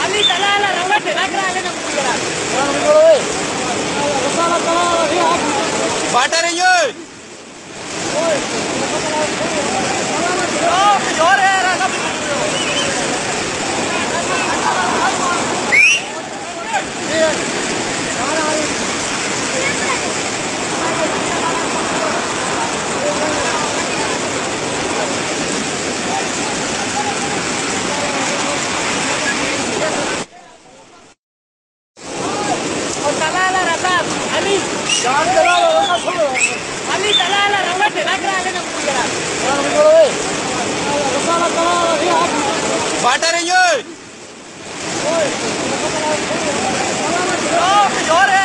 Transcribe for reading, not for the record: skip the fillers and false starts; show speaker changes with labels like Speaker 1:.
Speaker 1: Ali talala rawa tenakra ale na mukira.
Speaker 2: Water enjoy.
Speaker 1: Oh, जोर है राजा। talala raza Ali Ali talala rawa tenakra ale na mukira.
Speaker 2: Water enjoy.
Speaker 1: Oh, जोर है